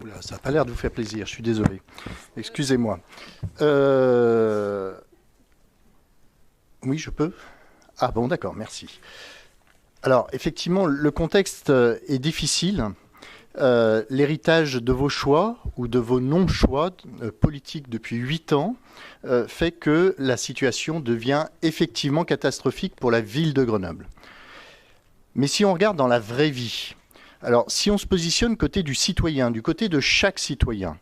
Oula, ça n'a pas l'air de vous faire plaisir, je suis désolé. Excusez-moi. Oui, je peux? Ah bon, d'accord, merci. Alors, effectivement, le contexte est difficile. L'héritage de vos choix ou de vos non-choix politiques depuis 8 ans fait que la situation devient effectivement catastrophique pour la ville de Grenoble. Mais si on regarde dans la vraie vie, alors si on se positionne côté du citoyen, du côté de chaque citoyen,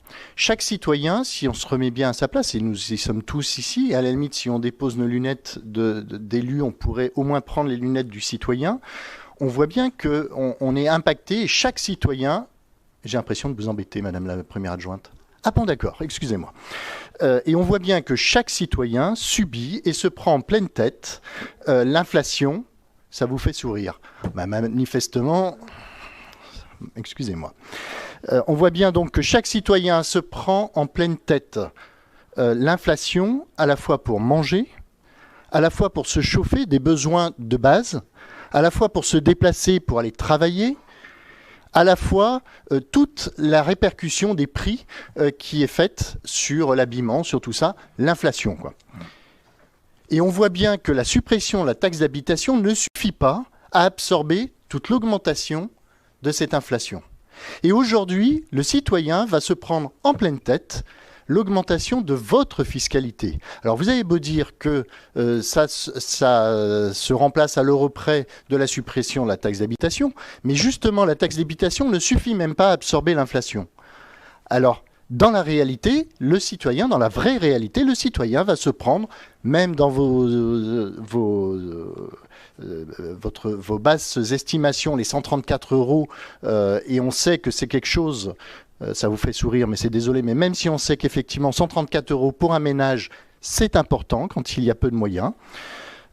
si on se remet bien à sa place, et nous y sommes tous ici, et à la limite si on dépose nos lunettes d'élu, on pourrait au moins prendre les lunettes du citoyen, on voit bien qu'on est impacté, et chaque citoyen, j'ai l'impression de vous embêter, Madame la Première Adjointe. Ah bon, d'accord, excusez-moi. Et on voit bien que chaque citoyen subit et se prend en pleine tête l'inflation. Ça vous fait sourire. Bah, manifestement, excusez-moi. On voit bien donc que chaque citoyen se prend en pleine tête l'inflation, à la fois pour manger, à la fois pour se chauffer, des besoins de base, à la fois pour se déplacer, pour aller travailler, à la fois toute la répercussion des prix qui est faite sur l'habillement, sur tout ça, l'inflation, quoi. Et on voit bien que la suppression de la taxe d'habitation ne suffit pas à absorber toute l'augmentation de cette inflation. Et aujourd'hui, le citoyen va se prendre en pleine tête l'augmentation de votre fiscalité. Alors vous avez beau dire que ça se remplace à l'euro près de la suppression de la taxe d'habitation, mais justement la taxe d'habitation ne suffit même pas à absorber l'inflation. Alors, dans la réalité, le citoyen, dans la vraie réalité, le citoyen va se prendre, même dans vos basses estimations, les 134 €, et on sait que c'est quelque chose, ça vous fait sourire, mais c'est désolé, mais même si on sait qu'effectivement 134 € pour un ménage, c'est important quand il y a peu de moyens.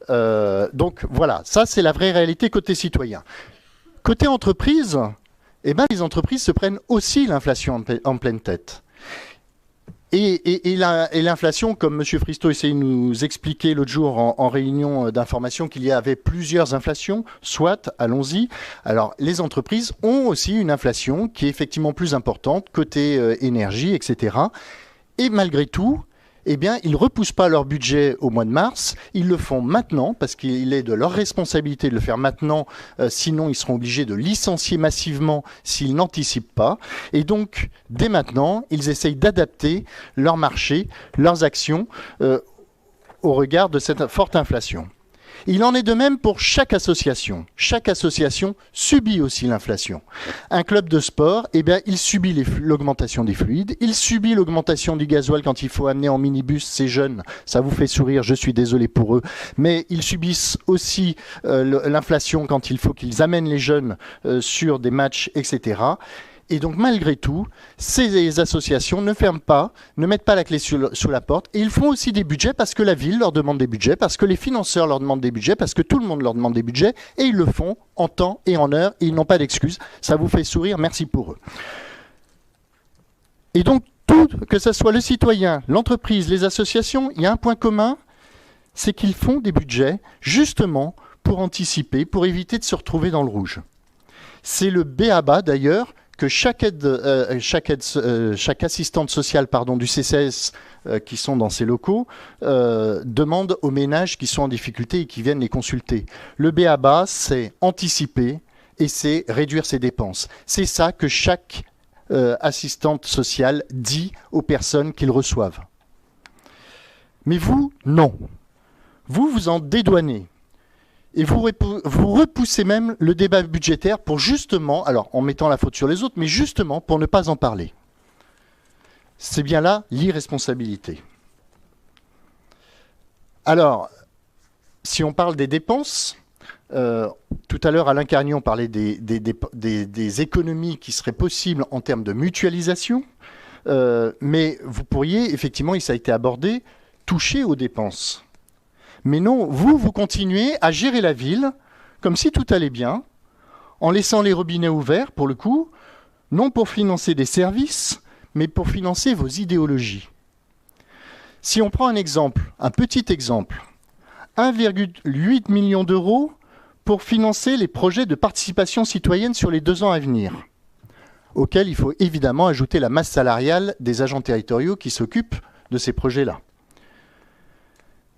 Donc voilà, ça c'est la vraie réalité côté citoyen. Côté entreprise, eh ben, les entreprises se prennent aussi l'inflation en pleine tête. Et l'inflation, comme M. Fristo essayait de nous expliquer l'autre jour en réunion d'information qu'il y avait plusieurs inflations, soit, allons-y. Alors, les entreprises ont aussi une inflation qui est effectivement plus importante, côté énergie, etc. Et malgré tout, eh bien, ils ne repoussent pas leur budget au mois de mars, ils le font maintenant, parce qu'il est de leur responsabilité de le faire maintenant, sinon ils seront obligés de licencier massivement s'ils n'anticipent pas. Et donc, dès maintenant, ils essayent d'adapter leur marché, leurs actions, au regard de cette forte inflation. Il en est de même pour chaque association. Chaque association subit aussi l'inflation. Un club de sport, eh bien, il subit l'augmentation des fluides, il subit l'augmentation du gasoil quand il faut amener en minibus ces jeunes. Ça vous fait sourire, je suis désolé pour eux. Mais ils subissent aussi l'inflation quand il faut qu'ils amènent les jeunes sur des matchs, etc. Et donc, malgré tout, ces associations ne ferment pas, ne mettent pas la clé sous la porte. Et ils font aussi des budgets parce que la ville leur demande des budgets, parce que les financeurs leur demandent des budgets, parce que tout le monde leur demande des budgets. Et ils le font en temps et en heure. Et ils n'ont pas d'excuses. Ça vous fait sourire, merci pour eux. Et donc, tout, que ce soit le citoyen, l'entreprise, les associations, il y a un point commun, c'est qu'ils font des budgets justement pour anticiper, pour éviter de se retrouver dans le rouge. C'est le b.a.-ba d'ailleurs, que chaque assistante sociale du CCAS qui sont dans ces locaux demande aux ménages qui sont en difficulté et qui viennent les consulter. Le b.a.-ba, c'est anticiper et c'est réduire ses dépenses. C'est ça que chaque assistante sociale dit aux personnes qu'ils reçoivent. Mais vous, non. Vous en dédouanez. Et vous repoussez même le débat budgétaire pour justement, alors en mettant la faute sur les autres, mais justement pour ne pas en parler. C'est bien là l'irresponsabilité. Alors, si on parle des dépenses, tout à l'heure Alain Carignon parlait des économies qui seraient possibles en termes de mutualisation, mais vous pourriez, effectivement, et ça a été abordé, toucher aux dépenses. Mais non, vous continuez à gérer la ville comme si tout allait bien, en laissant les robinets ouverts, pour le coup, non pour financer des services, mais pour financer vos idéologies. Si on prend un exemple, un petit exemple, 1,8 million d'euros pour financer les projets de participation citoyenne sur les 2 ans à venir. auquel il faut évidemment ajouter la masse salariale des agents territoriaux qui s'occupent de ces projets-là.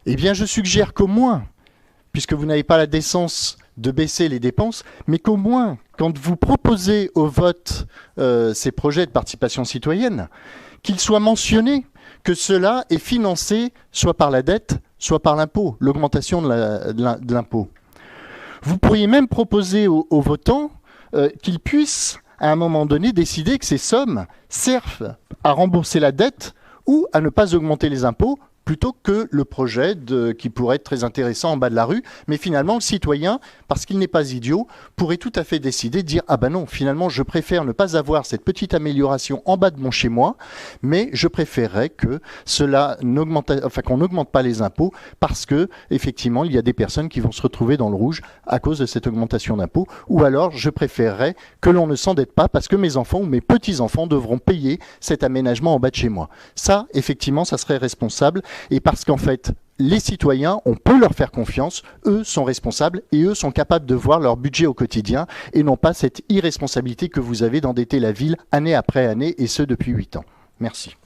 Eh bien, je suggère qu'au moins, puisque vous n'avez pas la décence de baisser les dépenses, mais qu'au moins, quand vous proposez au vote ces projets de participation citoyenne, qu'il soit mentionné que cela est financé soit par la dette, soit par l'impôt, l'augmentation de l'impôt. Vous pourriez même proposer aux votants qu'ils puissent, à un moment donné, décider que ces sommes servent à rembourser la dette ou à ne pas augmenter les impôts, plutôt que le projet qui pourrait être très intéressant en bas de la rue. Mais finalement, le citoyen, parce qu'il n'est pas idiot, pourrait tout à fait décider de dire « Ah ben non, finalement, je préfère ne pas avoir cette petite amélioration en bas de mon chez-moi, mais je préférerais que qu'on n'augmente pas les impôts parce que, effectivement, il y a des personnes qui vont se retrouver dans le rouge à cause de cette augmentation d'impôts. Ou alors, je préférerais que l'on ne s'endette pas parce que mes enfants ou mes petits-enfants devront payer cet aménagement en bas de chez moi. » Ça, effectivement, ça serait responsable. Et parce qu'en fait, les citoyens, on peut leur faire confiance, eux sont responsables et eux sont capables de voir leur budget au quotidien et non pas cette irresponsabilité que vous avez d'endetter la ville année après année et ce depuis 8 ans. Merci.